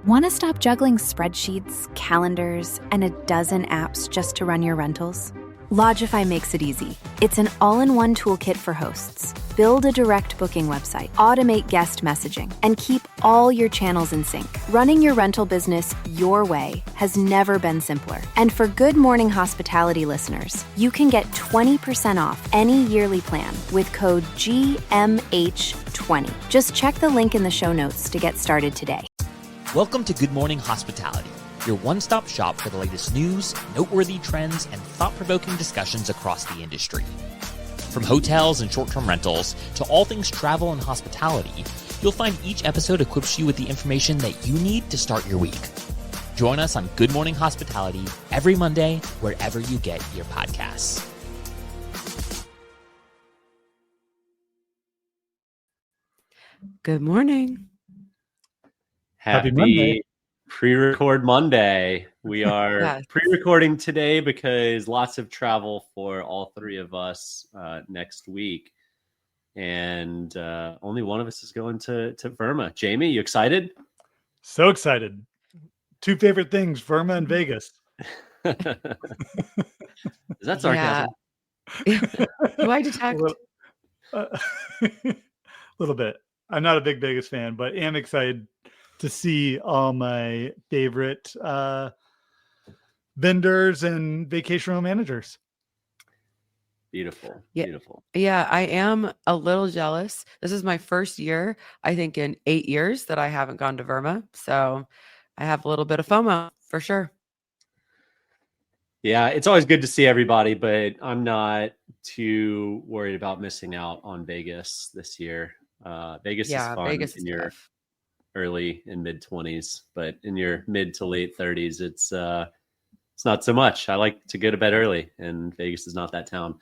Want to stop juggling spreadsheets, calendars, and a dozen apps just to run your rentals? Lodgify makes it easy. It's an all-in-one toolkit for hosts. Build a direct booking website, automate guest messaging, and keep all your channels in sync. Running your rental business your way has never been simpler. And for Good Morning Hospitality listeners, you can get 20% off any yearly plan with code GMH20. Just check the link in the show notes to get started today. Welcome to Good Morning Hospitality, your one-stop shop for the latest news, noteworthy trends, and thought-provoking discussions across the industry. From hotels and short-term rentals to all things travel and hospitality, you'll find each episode equips you with the information that you need to start your week. Join us on Good Morning Hospitality every Monday, wherever you get your podcasts. Good morning. Happy Monday. Pre-record Monday. We are Yes. pre-recording today because lots of travel for all three of us next week. And only one of us is going to Verma. Jamie, you excited? So excited. Two favorite things, Verma and Vegas. Is that sarcasm? Yeah. Do I detect? A little bit. I'm not a big Vegas fan, but am excited to see all my favorite vendors and vacation rental managers. Beautiful. Yeah. Beautiful. Yeah, I am a little jealous. This is my first year, I think, in 8 years that I haven't gone to Verma. So I have a little bit of FOMO for sure. Yeah, it's always good to see everybody, but I'm not too worried about missing out on Vegas this year. Vegas is fun Vegas is in your tough. early and mid 20s, but in your mid to late 30s, it's not so much. I like to go to bed early, and Vegas is not that town.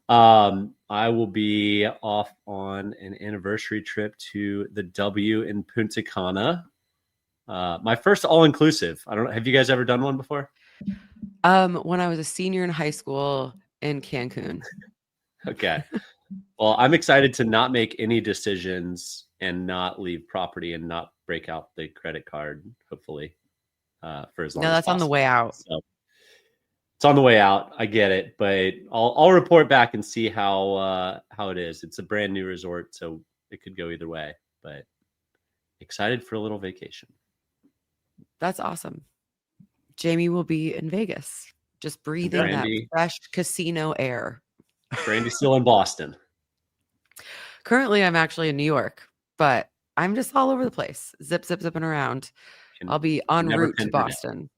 I will be off on an anniversary trip to the W in Punta Cana. My first all-inclusive. I don't know. Have you guys ever done one before? When I was a senior in high school in Cancun. Okay. Well, I'm excited to not make any decisions and not leave property and not break out the credit card, hopefully, for as long as No, that's on the possible. way out. So it's on the way out. I get it, but I'll report back and see how it is. It's a brand new resort, so it could go either way, but excited for a little vacation. That's awesome. Jamie will be in Vegas, just breathing Brandy, that fresh casino air. Brandy's still in Boston. Currently, I'm actually in New York, but I'm just all over the place, zipping around. I'll be en route to Boston.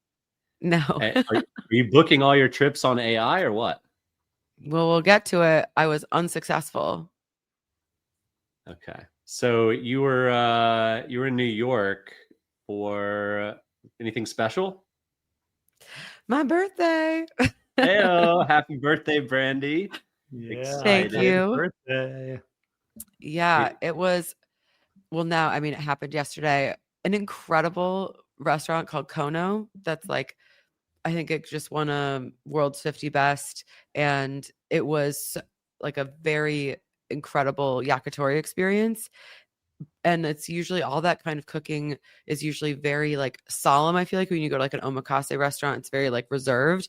No. Are you booking all your trips on AI or what? Well, we'll get to it. I was unsuccessful. Okay. So you were in New York for anything special? My birthday. Heyo, happy birthday, Brandy. Yeah. Thank Happy you. birthday. Yeah, it was. Well, now, I mean, it happened yesterday. An incredible restaurant called Kono. That's like, I think it just won a World's 50 Best. And it was like a very incredible yakitori experience. And it's usually all that kind of cooking is usually very like solemn. I feel like when you go to like an omakase restaurant, it's very like reserved.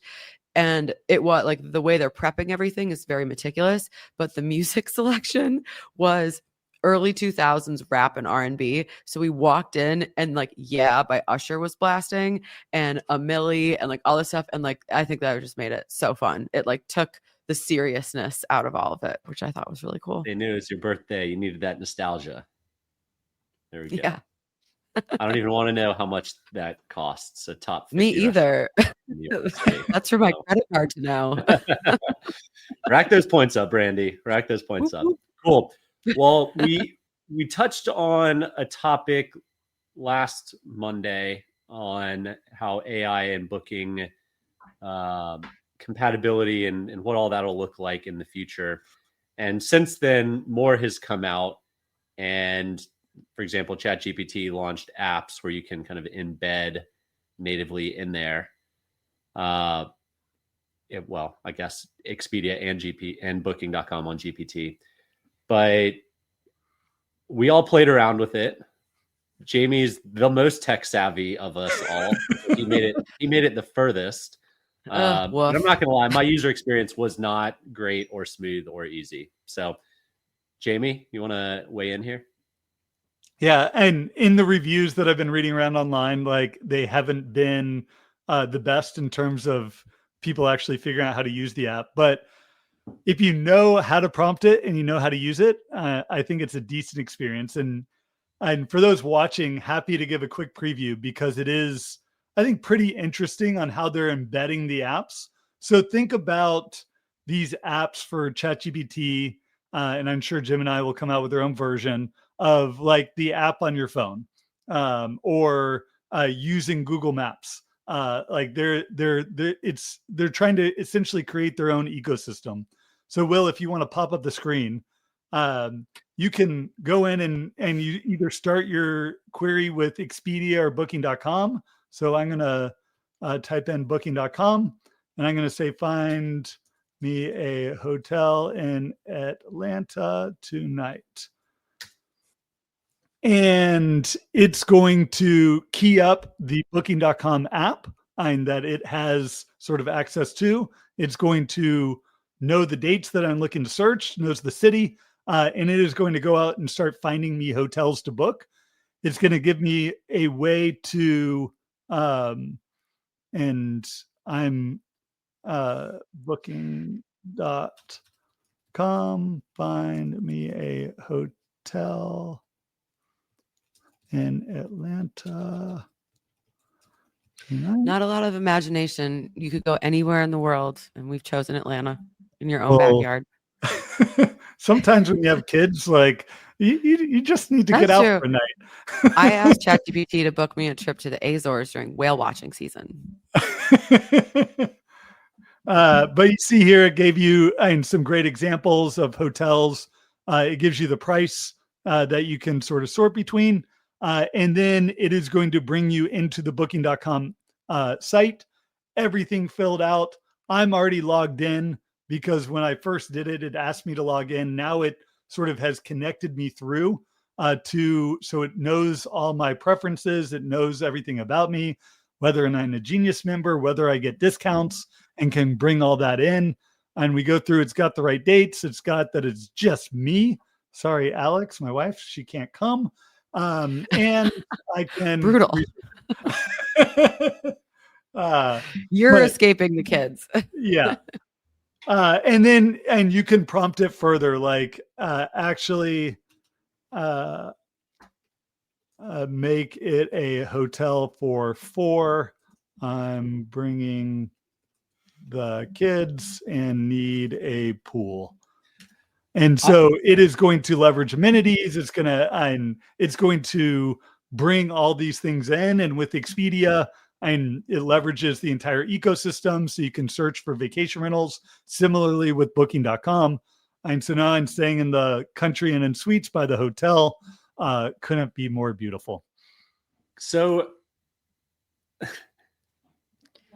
And it was like the way they're prepping everything is very meticulous, but the music selection was early 2000s rap and R&B. So we walked in and like, Yeah by Usher was blasting and a Millie and like all this stuff. And like, I think that just made it so fun. It like took the seriousness out of all of it, which I thought was really cool. They knew it was your birthday. You needed that nostalgia. There we go. Yeah. I don't even want to know how much that costs. A top 50 Me either. in New York City. That's for my credit card to know. Rack those points up, Brandy. Rack those points up. Cool. Well, we touched on a topic last Monday on how AI and booking compatibility and what all that'll look like in the future. And since then, more has come out. And for example, ChatGPT launched apps where you can kind of embed natively in there. Well, I guess Expedia and Booking.com on GPT. But we all played around with it. Jamie's the most tech savvy of us all. He made it the furthest. But I'm not gonna lie, my user experience was not great or smooth or easy. So Jamie, you want to weigh in here? Yeah, and in the reviews that I've been reading around online, like they haven't been the best in terms of people actually figuring out how to use the app. But if you know how to prompt it and you know how to use it, I think it's a decent experience. And for those watching, happy to give a quick preview because it is, I think, pretty interesting on how they're embedding the apps. So think about these apps for ChatGPT, and I'm sure Jim and I will come out with their own version of like the app on your phone, or using Google Maps. Like they're trying to essentially create their own ecosystem. So Will, if you want to pop up the screen, you can go in and you either start your query with Expedia or booking.com. So I'm going to type in booking.com and I'm going to say, find me a hotel in Atlanta tonight. And it's going to key up the booking.com app and that it has sort of access to. It's going to know the dates that I'm looking to search, knows the city, and it is going to go out and start finding me hotels to book. It's going to give me a way to, and I'm booking.com, find me a hotel in Atlanta tonight. Not a lot of imagination. You could go anywhere in the world, and we've chosen Atlanta in your own backyard. Sometimes when you have kids, like you just need to get out for a night. I asked ChatGPT to book me a trip to the Azores during whale watching season. But you see here, it gave you some great examples of hotels. It gives you the price that you can sort of sort between. And then it is going to bring you into the booking.com site, everything filled out. I'm already logged in because when I first did it, it asked me to log in. Now it sort of has connected me through so it knows all my preferences. It knows everything about me, whether I'm a Genius member, whether I get discounts, and can bring all that in. And we go through, it's got the right dates. It's got that it's just me. Sorry, Alex, my wife, she can't come. And I can brutal. You're escaping the kids. Yeah. And you can prompt it further, like actually make it a hotel for 4. I'm bringing the kids and need a pool. And so it is going to leverage amenities. It's going to bring all these things in. And with Expedia, and it leverages the entire ecosystem. So you can search for vacation rentals. Similarly with booking.com. And so now I'm staying in the country and in suites by the hotel. Couldn't be more beautiful. So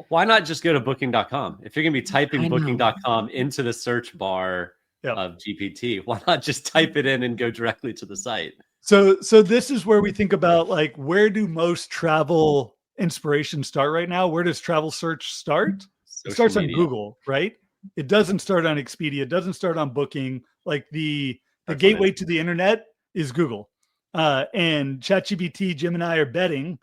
why not just go to booking.com? If you're going to be typing booking.com into the search bar of GPT, why not just type it in and go directly to the site? So this is where we think about, like, where do most travel inspiration start right now? Where does travel search start? It starts on Google, right? It doesn't start on Expedia. It doesn't start on Booking. Like the gateway to the internet is Google. And ChatGPT, Jim and I are betting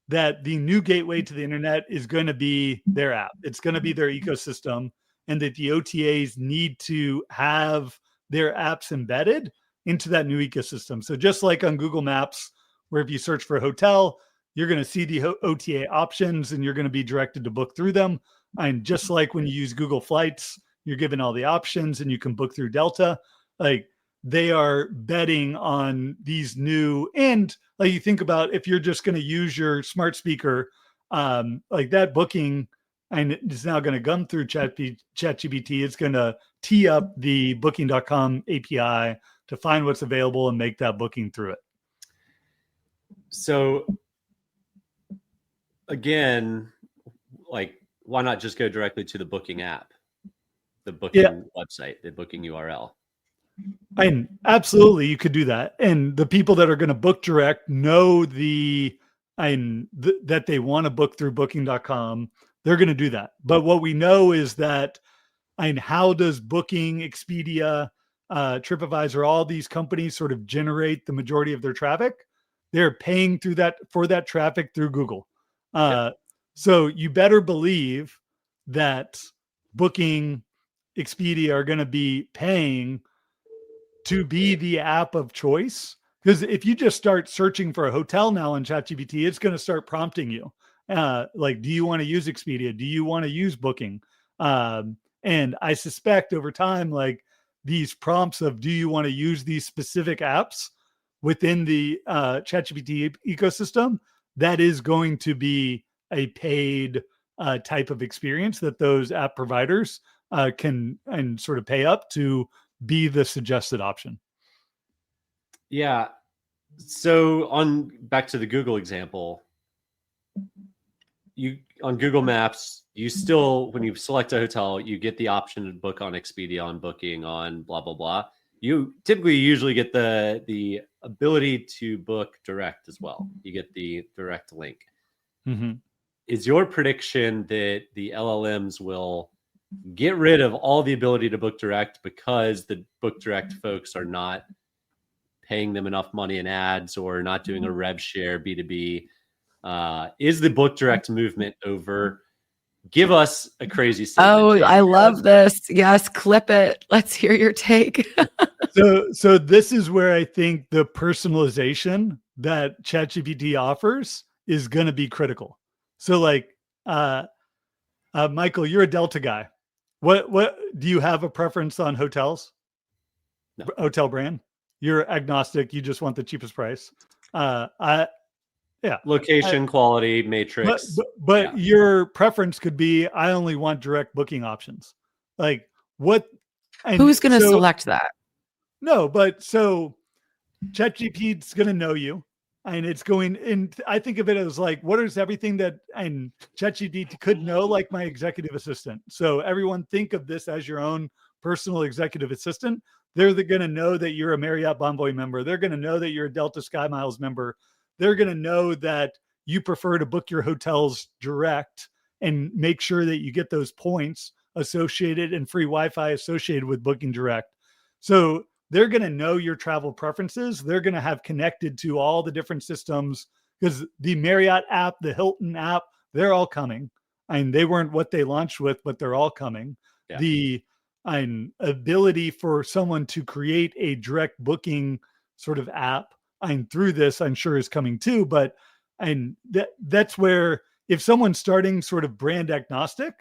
that the new gateway to the internet is going to be their app. It's going to be their ecosystem, and that the OTAs need to have their apps embedded into that new ecosystem. So just like on Google Maps, where if you search for a hotel, you're going to see the OTA options and you're going to be directed to book through them. And just like when you use Google Flights, you're given all the options and you can book through Delta. Like, they are betting on these new, and like you think about, if you're just going to use your smart speaker, like that booking, and it's now going to come through ChatGPT. It's going to tee up the booking.com API to find what's available and make that booking through it. So again, like, why not just go directly to the booking app, the booking website, the booking URL? And absolutely, you could do that. And the people that are going to book direct know that they want to book through booking.com. They're going to do that. But what we know is that, and how does Booking, Expedia, TripAdvisor, all these companies sort of generate the majority of their traffic? They're paying for that traffic through Google. So you better believe that Booking, Expedia are going to be paying to be the app of choice. Because if you just start searching for a hotel now on ChatGPT, it's going to start prompting you. Like, do you want to use Expedia? Do you want to use Booking? And I suspect over time, like these prompts of, do you want to use these specific apps within the ChatGPT ecosystem? That is going to be a paid type of experience that those app providers can and sort of pay up to be the suggested option. Yeah. So back to the Google example, on Google Maps, you still, when you select a hotel, you get the option to book on Expedia, on Booking, on blah, blah, blah. You typically usually get the ability to book direct as well. You get the direct link. Mm-hmm. Is your prediction that the LLMs will get rid of all the ability to book direct because the book direct folks are not paying them enough money in ads or not doing a rev share B2B? Is the book direct movement over? Give us a crazy statement. Oh, I love this. Yes, clip it. Let's hear your take. So this is where I think the personalization that ChatGPT offers is going to be critical. So like, Michael, you're a Delta guy. What do you have a preference on hotels? No. Hotel brand? You're agnostic. You just want the cheapest price. Location, quality, matrix. But your preference could be, I only want direct booking options. Like what? Who's going to select that? No, but so ChatGPT is going to know you. And it's going, and I think of it as like, what is everything that and ChatGPT could know, like my executive assistant. So everyone think of this as your own personal executive assistant. They're going to know that you're a Marriott Bonvoy member. They're going to know that you're a Delta Sky Miles member. They're going to know that you prefer to book your hotels direct and make sure that you get those points associated and free Wi-Fi associated with booking direct. So they're going to know your travel preferences. They're going to have connected to all the different systems, because the Marriott app, the Hilton app, they're all coming. And they weren't what they launched with, but they're all coming. Yeah. The ability for someone to create a direct booking sort of app, through this, I'm sure is coming too. But that's where, if someone's starting sort of brand agnostic,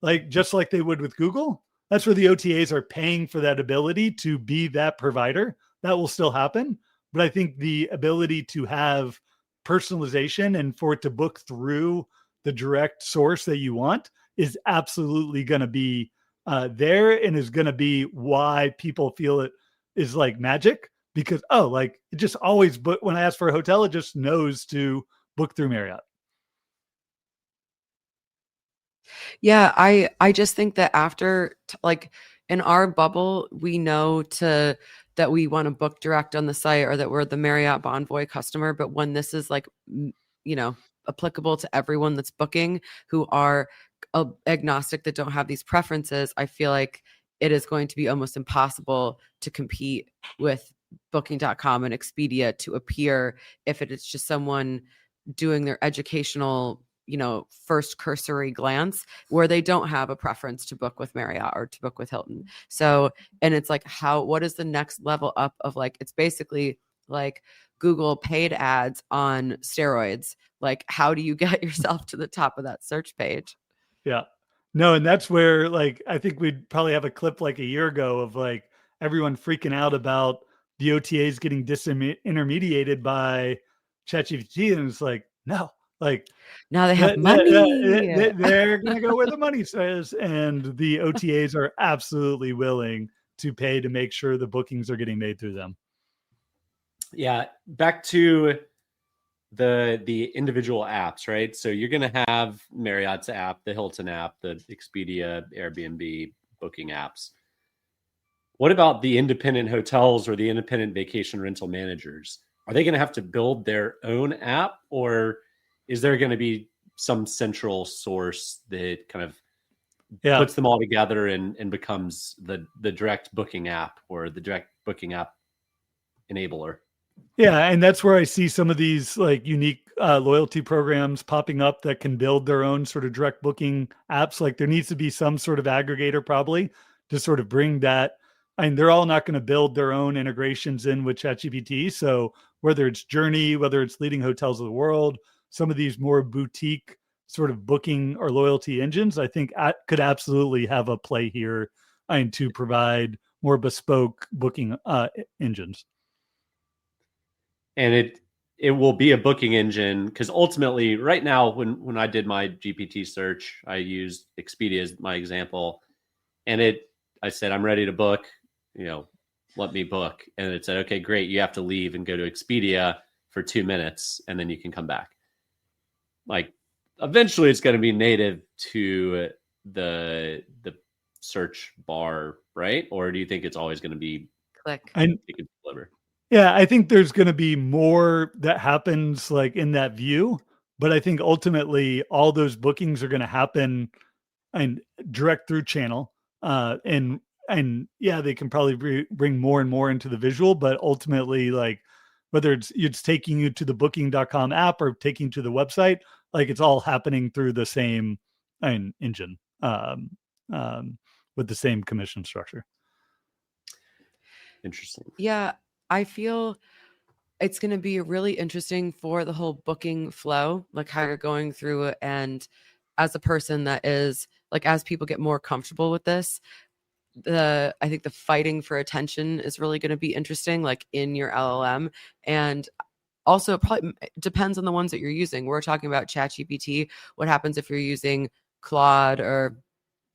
like just like they would with Google, that's where the OTAs are paying for that ability to be that provider. That will still happen. But I think the ability to have personalization and for it to book through the direct source that you want is absolutely going to be there, and is going to be why people feel it is like magic, because, like it just always, but when I ask for a hotel, it just knows to book through Marriott. Yeah, I just think that after, like in our bubble, we know that we want to book direct on the site, or that we're the Marriott Bonvoy customer. But when this is like, applicable to everyone that's booking, who are agnostic, that don't have these preferences, I feel like it is going to be almost impossible to compete with booking.com and Expedia to appear, if it is just someone doing their educational, first cursory glance, where they don't have a preference to book with Marriott or to book with Hilton. So, and it's like, what is the next level up of, like, it's basically like Google paid ads on steroids. Like, how do you get yourself to the top of that search page? Yeah, no. And that's where, like, I think we'd probably have a clip like a year ago of like everyone freaking out about the OTAs getting disintermediated by ChatGPT. And it's like, no, like now they have money. They're going to go where the money says. And the OTAs are absolutely willing to pay to make sure the bookings are getting made through them. Yeah. Back to the individual apps, right? So you're going to have Marriott's app, the Hilton app, the Expedia, Airbnb booking apps. what about the independent hotels or the independent vacation rental managers? Are they going to have to build their own app, or is there going to be some central source that kind of puts them all together and becomes the direct booking app or the direct booking app enabler? Yeah, and that's where I see some of these like unique loyalty programs popping up that can build their own sort of direct booking apps. Like there needs to be some sort of aggregator probably to sort of bring that. And they're all not going to build their own integrations in with ChatGPT. So whether it's Journey, whether it's leading hotels of the world, some of these more boutique sort of booking or loyalty engines, I think could absolutely have a play here and to provide more bespoke booking engines. And it will be a booking engine, because ultimately right now when I did my GPT search, I used Expedia as my example, and I said, I'm ready to book, let me book. And it said, okay, great. You have to leave and go to Expedia for 2 minutes and then you can come back. Like eventually it's going to be native to the search bar, right? Or do you think it's always going to be click and deliver? Yeah, I think there's going to be more that happens like in that view, but I think ultimately all those bookings are going to happen and direct through channel. And yeah, they can probably bring more and more into the visual, but ultimately, like whether it's taking you to the booking.com app or taking you to the website, like it's all happening through the same engine with the same commission structure. Interesting. Yeah, I feel it's going to be really interesting for the whole booking flow, like how you're going through it. And as a person that is like, as people get more comfortable with this, I think the fighting for attention is really going to be interesting, like in your LLM. And also it probably depends on the ones that you're using. We're talking about ChatGPT. What happens if you're using Claude or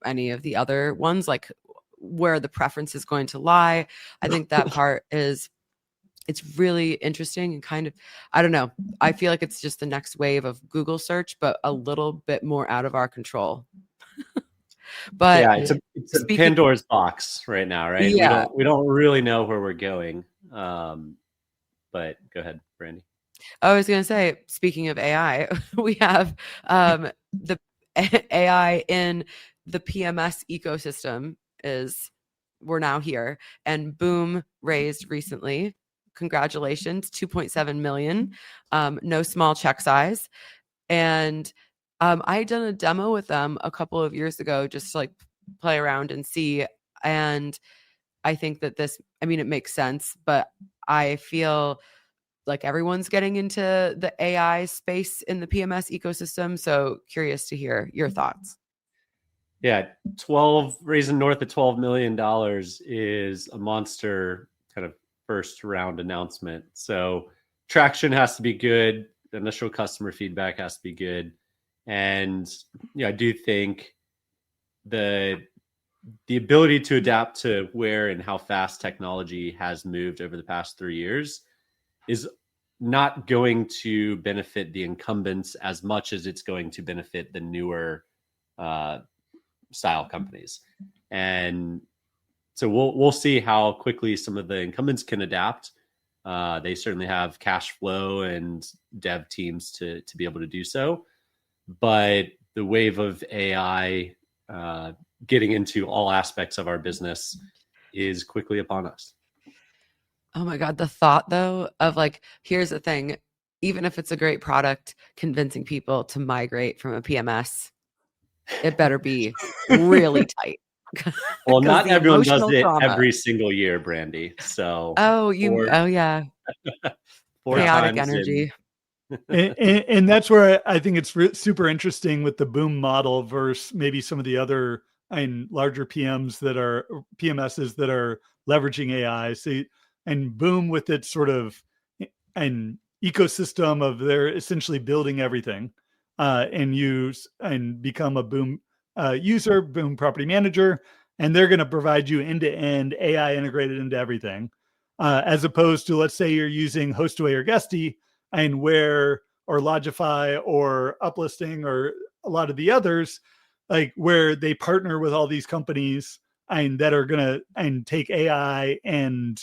any of the other ones, like where the preference is going to lie? I think that part it's really interesting and kind of, I don't know. I feel like it's just the next wave of Google search, but a little bit more out of our control. But yeah, it's a Pandora's box right now, right? Yeah. We don't really know where we're going. But go ahead, Brandy. I was going to say, speaking of AI, we have the AI in the PMS ecosystem we're now here, and Boom raised recently. Congratulations, 2.7 million. No small check size. And I had done a demo with them a couple of years ago, just to like play around and see. And I think that it makes sense, but I feel like everyone's getting into the AI space in the PMS ecosystem. So curious to hear your thoughts. Yeah, raising north of $12 million is a monster kind of first round announcement. So traction has to be good. The initial customer feedback has to be good. And I do think the ability to adapt to where and how fast technology has moved over the past 3 years is not going to benefit the incumbents as much as it's going to benefit the newer style companies. And so we'll see how quickly some of the incumbents can adapt. They certainly have cash flow and dev teams to be able to do so. But the wave of AI getting into all aspects of our business is quickly upon us. Oh my God. The thought though of like, here's the thing, even if it's a great product, convincing people to migrate from a PMS, it better be really tight. Well, not everyone does it trauma. every single year, Brandy. So yeah. Chaotic energy. And that's where I think it's super interesting with the Boom model versus maybe some of the other larger PMSs that are leveraging AI. So, and Boom with its sort of an ecosystem of they're essentially building everything and use and become a Boom user, Boom property manager, and they're going to provide you end-to-end AI integrated into everything, as opposed to, let's say you're using Hostaway or Guesty, and or Logify or Uplisting or a lot of the others, like where they partner with all these companies that are going to take AI and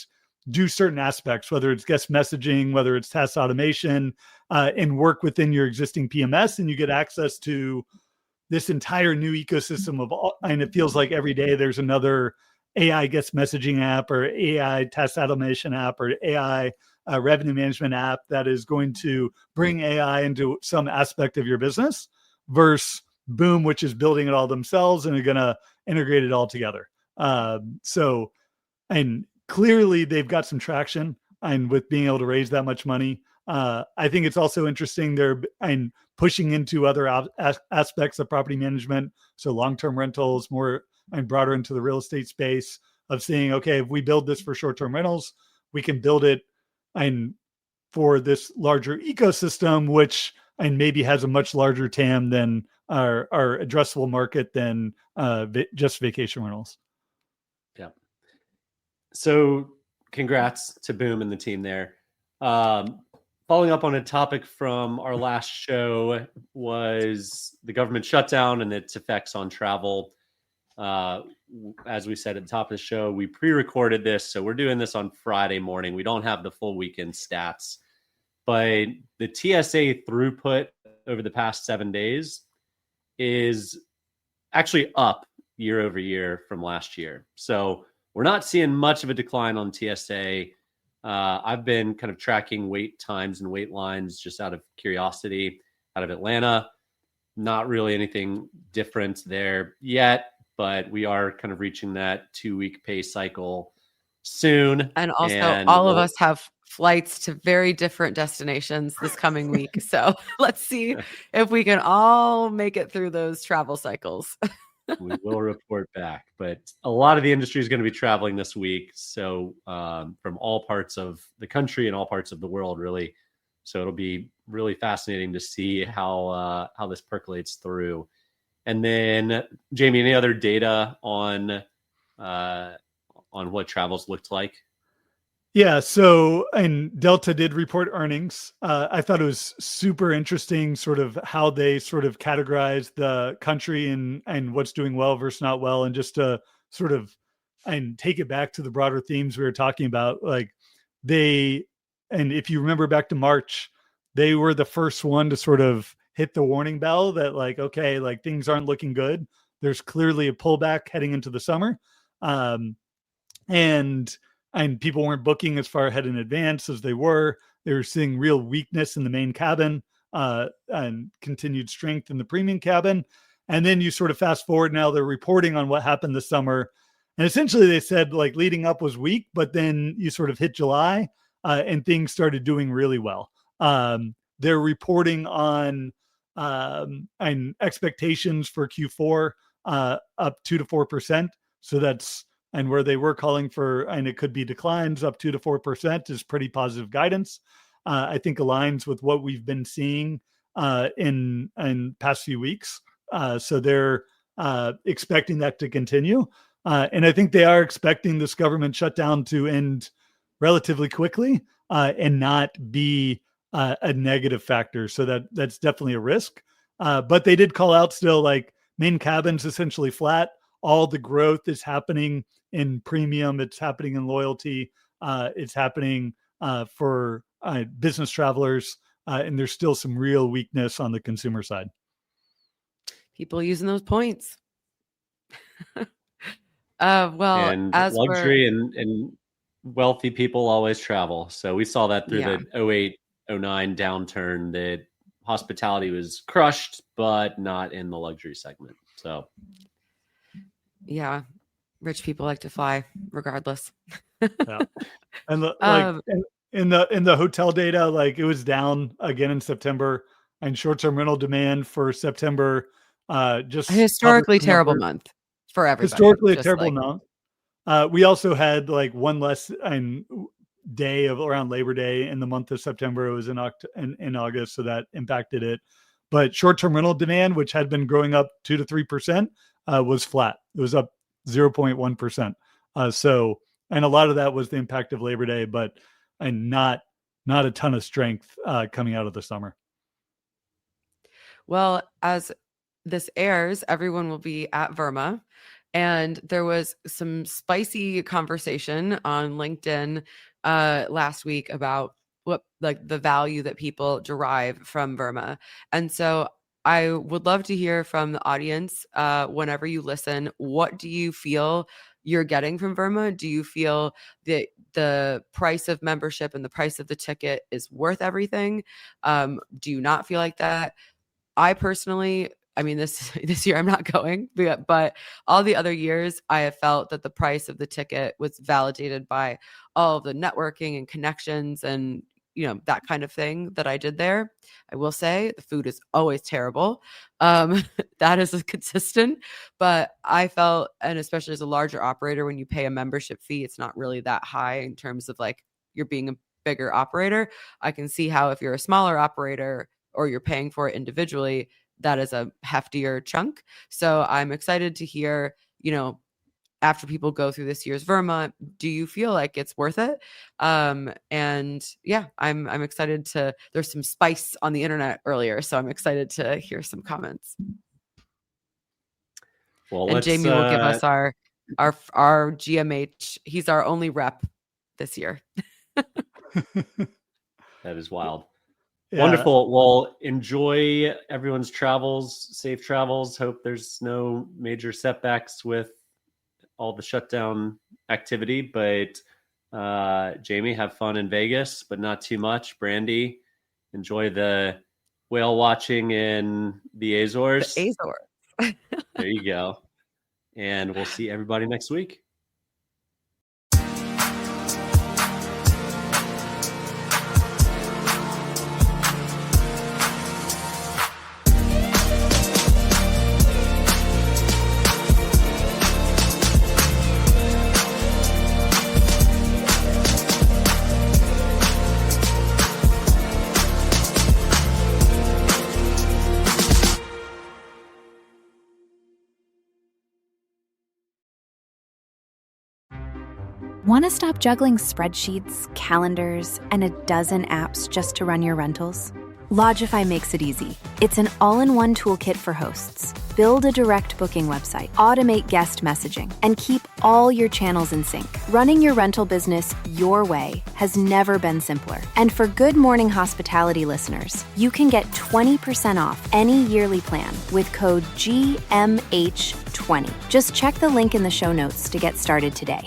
do certain aspects, whether it's guest messaging, whether it's task automation, and work within your existing PMS, and you get access to this entire new ecosystem of all. And it feels like every day there's another AI guest messaging app or AI task automation app or AI revenue management app that is going to bring AI into some aspect of your business versus Boom, which is building it all themselves and are going to integrate it all together. And clearly they've got some traction and with being able to raise that much money. I think it's also interesting they're pushing into other aspects of property management. So long-term rentals, more and broader into the real estate space of saying, okay, if we build this for short-term rentals, we can build it and for this larger ecosystem, which and maybe has a much larger TAM than our addressable market than just vacation rentals. Yeah. So congrats to Boom and the team there. Following up on a topic from our last show was the government shutdown and its effects on travel. As we said at the top of the show, we pre-recorded this, so we're doing this on Friday morning. We don't have the full weekend stats, but the TSA throughput over the past 7 days is actually up year over year from last year. So we're not seeing much of a decline on TSA. I've been kind of tracking wait times and wait lines just out of curiosity out of Atlanta. Not really anything different there yet, but we are kind of reaching that 2-week pay cycle soon. And also all of us have flights to very different destinations this coming week. So let's see if we can all make it through those travel cycles. We will report back, but a lot of the industry is going to be traveling this week. So from all parts of the country and all parts of the world, really. So it'll be really fascinating to see how this percolates through. And then, Jamie, any other data on what travels looked like? Yeah. So, and Delta did report earnings. I thought it was super interesting, sort of how they sort of categorize the country and what's doing well versus not well, and just to sort of and take it back to the broader themes we were talking about. Like and if you remember back to March, they were the first one to sort of hit the warning bell that like, okay, like things aren't looking good. There's clearly a pullback heading into the summer. And people weren't booking as far ahead in advance as they were. They were seeing real weakness in the main cabin and continued strength in the premium cabin. And then you sort of fast forward now, they're reporting on what happened this summer. And essentially they said like leading up was weak, but then you sort of hit July and things started doing really well. They're reporting on and expectations for Q4 up 2 to 4%. So that's and where they were calling for, and it could be declines up 2 to 4% is pretty positive guidance. I think aligns with what we've been seeing in past few weeks. So they're expecting that to continue. And I think they are expecting this government shutdown to end relatively quickly and not be a negative factor. So that's definitely a risk. But they did call out still like main cabins essentially flat. All the growth is happening in premium. It's happening in loyalty. It's happening for business travelers. And there's still some real weakness on the consumer side. People using those points. Well, and as luxury and wealthy people always travel. So we saw that through the 08, 09 downturn that hospitality was crushed, but not in the luxury segment. So yeah, rich people like to fly regardless. Yeah. And in the hotel data, like it was down again in September, and short-term rental demand for September just a historically terrible month for everybody. Historically a terrible month. We also had like one less day of around Labor Day in the month of September. It was in August, so that impacted it. But short-term rental demand, which had been growing up 2 to 3%, was flat. It was up 0.1%. So, and a lot of that was the impact of Labor Day, but not a ton of strength coming out of the summer. Well, as this airs, everyone will be at Verma. And there was some spicy conversation on LinkedIn last week about what like the value that people derive from Verma. And so I would love to hear from the audience whenever you listen. What do you feel you're getting from Verma? Do you feel that the price of membership and the price of the ticket is worth everything? Do you not feel like that? I personally, I mean, this year I'm not going, but all the other years I have felt that the price of the ticket was validated by all of the networking and connections and, you know, that kind of thing that I did there. I will say the food is always terrible. That is a consistent, but I felt, and especially as a larger operator, when you pay a membership fee, it's not really that high in terms of like you're being a bigger operator. I can see how if you're a smaller operator or you're paying for it individually, that is a heftier chunk. So I'm excited to hear, you know, after people go through this year's Verma, do you feel like it's worth it? And yeah, I'm excited to, there's some spice on the internet earlier, so I'm excited to hear some comments. Well, and Jamie will give us our GMH. He's our only rep this year. That is wild. Yeah. Wonderful. Well, enjoy everyone's travels, safe travels. Hope there's no major setbacks with all the shutdown activity. But Jamie, have fun in Vegas, but not too much. Brandy, enjoy the whale watching in the Azores. The Azores. There you go. And we'll see everybody next week. Want to stop juggling spreadsheets, calendars, and a dozen apps just to run your rentals? Lodgify makes it easy. It's an all-in-one toolkit for hosts. Build a direct booking website, automate guest messaging, and keep all your channels in sync. Running your rental business your way has never been simpler. And for Good Morning Hospitality listeners, you can get 20% off any yearly plan with code GMH20. Just check the link in the show notes to get started today.